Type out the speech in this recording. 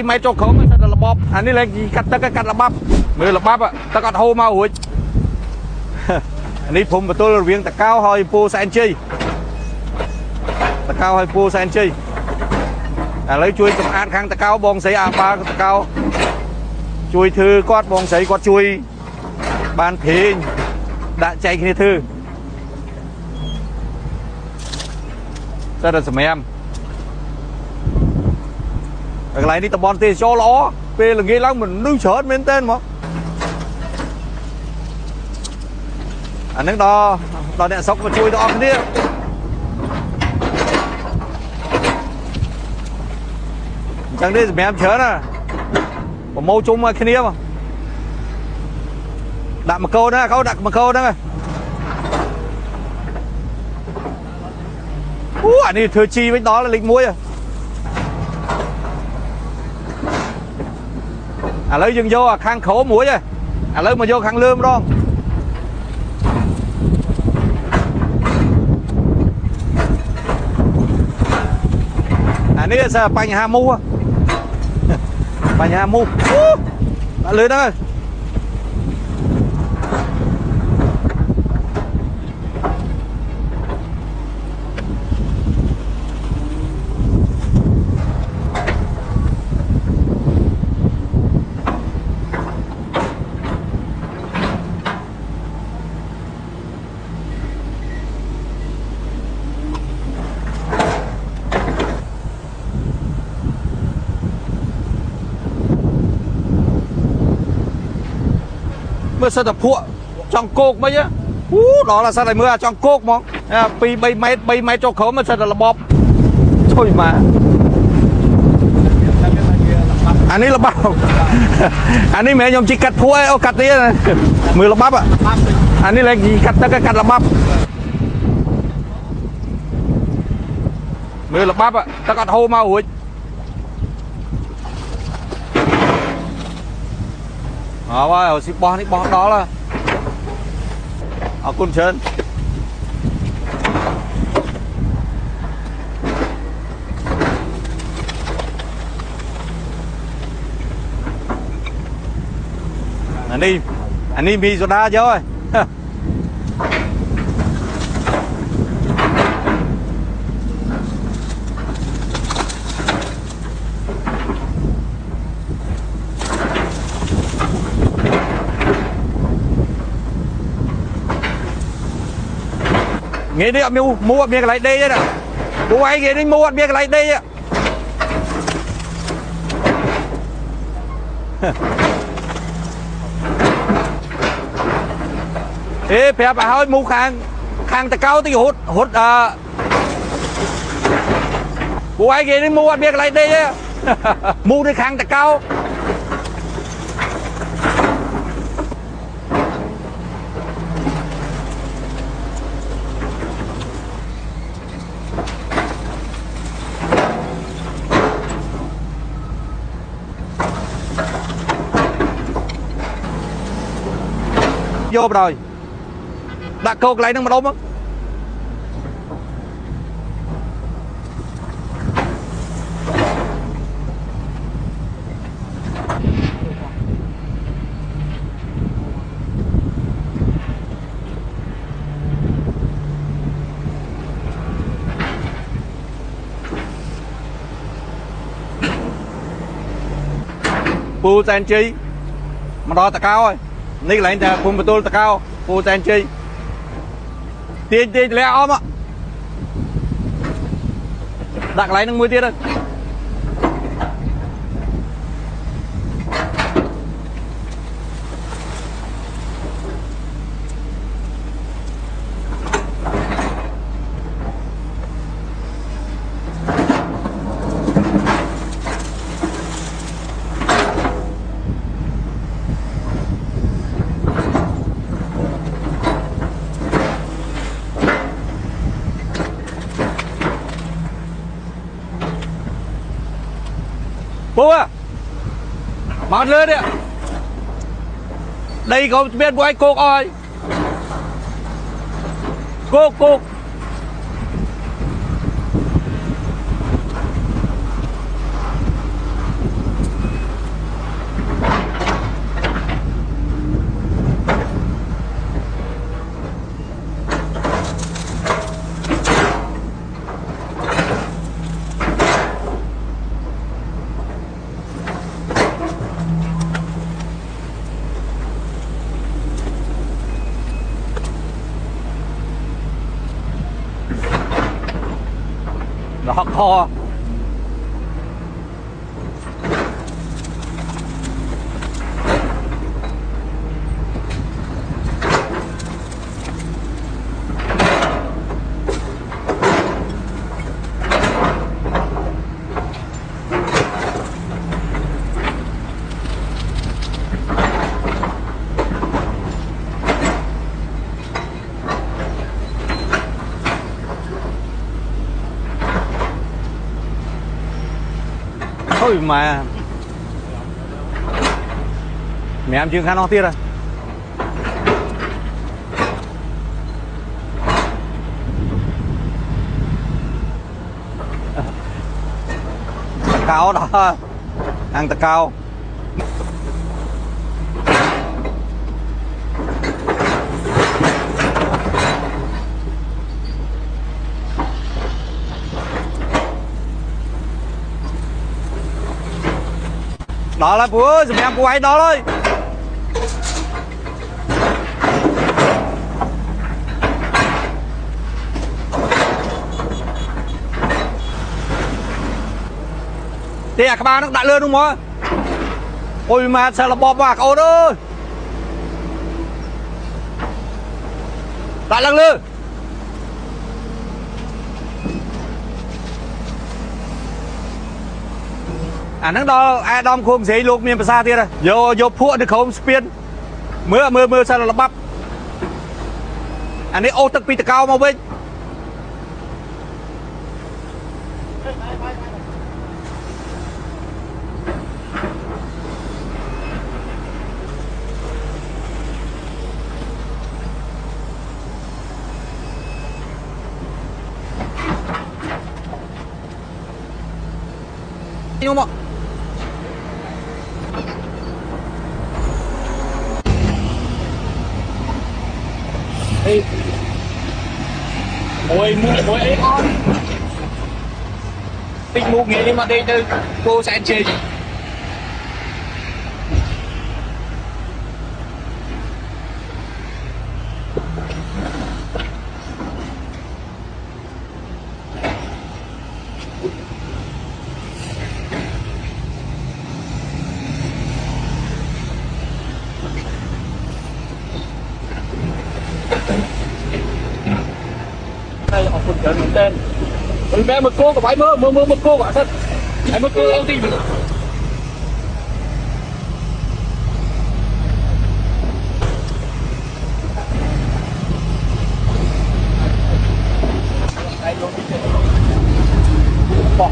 máy cho khống là bóp anh đi lên cắt tất cắt là bắp người là bắp ạ ta cắt hô mau hủi anh đi phùng và tôi là viên ta cao hơi po san chi ta cao hơi po san chi lấy chui trong ăn khang ta cao bong sấy ba ta cao chui thư quát bong sấy quát chui ban thì đã chạy kia thư rất là sầm em cái này đi tập bón thì cho ló về là nghe lắm mình đứng chớt bên tên mà anh đứng đo đèn sóc và chui đo cái đi chẳng đi mẹ em chớ nè có mâu chung mà kia mà đặt một câu đó không đặt một câu đó anh đi thừa chi với đó là lịch muối lấy dừng vô khang khổ mũi rồi lấy mà vô khang lương đó anh ấy sao bánh hà mu bánh hà mu đã lưới đó mưa sao tập phụ trong cột mấy á đó là sao lại mưa trong cột mà pi bay máy cho khóm mà sao là bóp thôi mà anh ấy là bắp anh ấy mẹ nhom chỉ cắt phụ ấy cắt đi này mưa là bắp ạ anh ấy lên gì cắt tất cả cắt là bắp mưa là bắp ạ ta cắt hô mau hủi ở xí bò đó là ở côn sơn anh đi mì rồi đa rồi nghe đi mua miếng lại đây nè bố anh nghe đi mua miếng lại đây ạ ê phép bà hơi mua khang ta cao thì hút bố anh nghe đi mua miếng lại đây á mua đi khang ta cao vô rồi đã cột lại nó mà đâu mất pu sen chi mà đo ta cao rồi ní lại ta phun tôi ta cao pu sen chi tiền lẹ om á đặt lại nó mua tiền đây bố à món lên đi ạ đây có biết bố anh cô ơi cô Nó kho. Ôi mà mẹ em chưa khá nó tiết à. Tà cao đó, ăn tà cao. Đó là Phú ơi, em cô ấy đó thôi. Thì các bạn nó đã lươn đúng không? Ôi mà sao là bọp vào cậu đó. Đã lăng lươn. Nó đó ai đom khung giấy luộc miền xa tiết rồi. Vô phụ được không spiên. Mưa sao là bắp. Này ô tức pi cao mà bên. Nhưng mà Ê. Ôi mua ấy con. Tình mua nghề đi mà đây từ cô sẽ chơi. Đây là học phần trở nên tên. Mình bé một cô của bãi mơ một cô quả thật. Em một cô ông tìm được. Đây luôn đi. Bỏ.